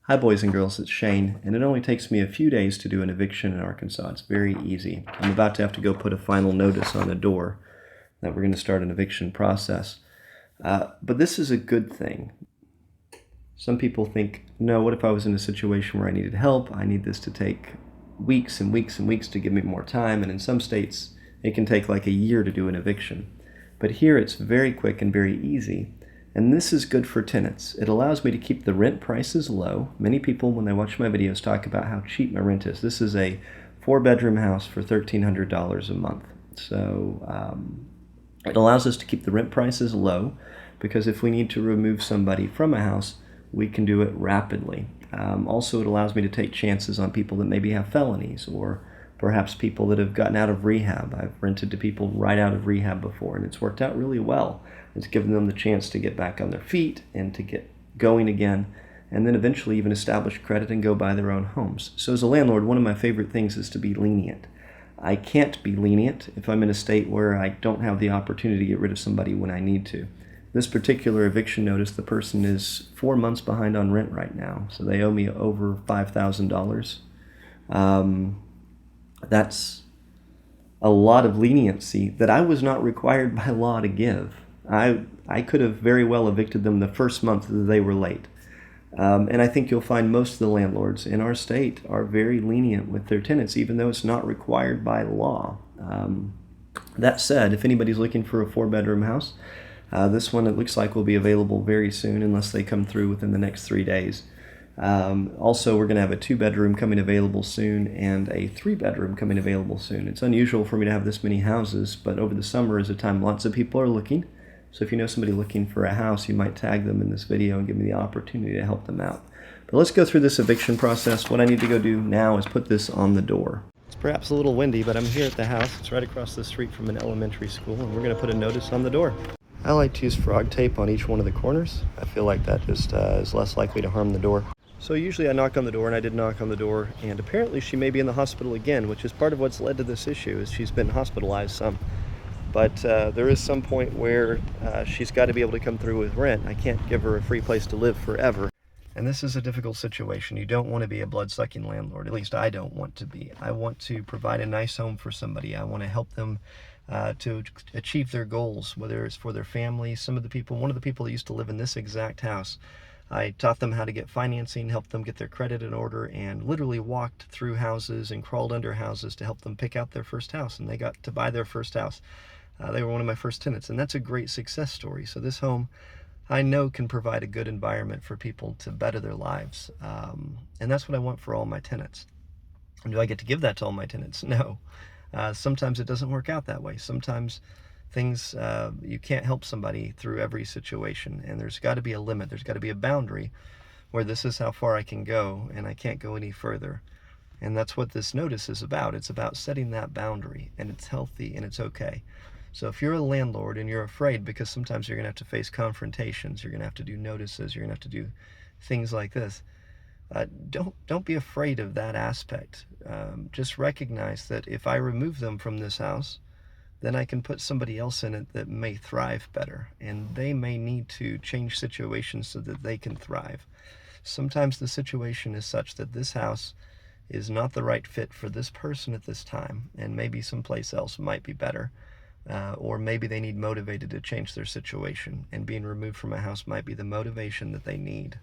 Hi boys and girls, it's Shane, and it only takes me a few days to do an eviction in Arkansas. It's very easy. I'm about to have to go put a final notice on a door that we're going to start an eviction process. But this is a good thing. Some people think, no, what if I was in a situation where I needed help? I need this to take weeks and weeks and weeks to give me more time, and in some states it can take like a year to do an eviction. But here it's very quick and very easy. And this is good for tenants. It allows me to keep the rent prices low. Many people, when they watch my videos, talk about how cheap my rent is. This is a 4-bedroom house for $1,300 a month. So it allows us to keep the rent prices low, because if we need to remove somebody from a house, we can do it rapidly. Also, it allows me to take chances on people that maybe have felonies, or perhaps people that have gotten out of rehab. I've rented to people right out of rehab before, and it's worked out really well. It's given them the chance to get back on their feet and to get going again, and then eventually even establish credit and go buy their own homes. So as a landlord, one of my favorite things is to be lenient. I can't be lenient if I'm in a state where I don't have the opportunity to get rid of somebody when I need to. This particular eviction notice, the person is 4 months behind on rent right now, so they owe me over $5,000. That's a lot of leniency that I was not required by law to give. I could have very well evicted them the first month that they were late. And I think you'll find most of the landlords in our state are very lenient with their tenants, even though it's not required by law. That said, if anybody's looking for a 4-bedroom house, this one, it looks like, will be available very soon, unless they come through within the next 3 days. Also, we're going to have a 2-bedroom coming available soon and a 3-bedroom coming available soon. It's unusual for me to have this many houses, but over the summer is a time lots of people are looking. So if you know somebody looking for a house, you might tag them in this video and give me the opportunity to help them out. But let's go through this eviction process. What I need to go do now is put this on the door. It's perhaps a little windy, but I'm here at the house. It's right across the street from an elementary school, and we're going to put a notice on the door. I like to use frog tape on each one of the corners. I feel like that just is less likely to harm the door. So usually I knock on the door, and I did knock on the door, and apparently she may be in the hospital again, which is part of what's led to this issue, is she's been hospitalized some. But there is some point where she's got to be able to come through with rent. I can't give her a free place to live forever. And this is a difficult situation. You don't want to be a blood-sucking landlord. At least I don't want to be. I want to provide a nice home for somebody. I want to help them to achieve their goals, whether it's for their family. One of the people that used to live in this exact house, I taught them how to get financing, helped them get their credit in order, and literally walked through houses and crawled under houses to help them pick out their first house. And they got to buy their first house. They were one of my first tenants, and that's a great success story. So this home, I know, can provide a good environment for people to better their lives. And that's what I want for all my tenants. And do I get to give that to all my tenants? No. Sometimes it doesn't work out that way. Sometimes things, you can't help somebody through every situation, and there's got to be a limit. There's got to be a boundary where this is how far I can go, and I can't go any further. And that's what this notice is about. It's about setting that boundary, and it's healthy and it's okay. So if you're a landlord and you're afraid, because sometimes you're going to have to face confrontations, you're going to have to do notices, you're going to have to do things like this, don't be afraid of that aspect. Just recognize that if I remove them from this house, then I can put somebody else in it that may thrive better, and they may need to change situations so that they can thrive. Sometimes the situation is such that this house is not the right fit for this person at this time, and maybe someplace else might be better. Or maybe they need motivated to change their situation, and being removed from a house might be the motivation that they need.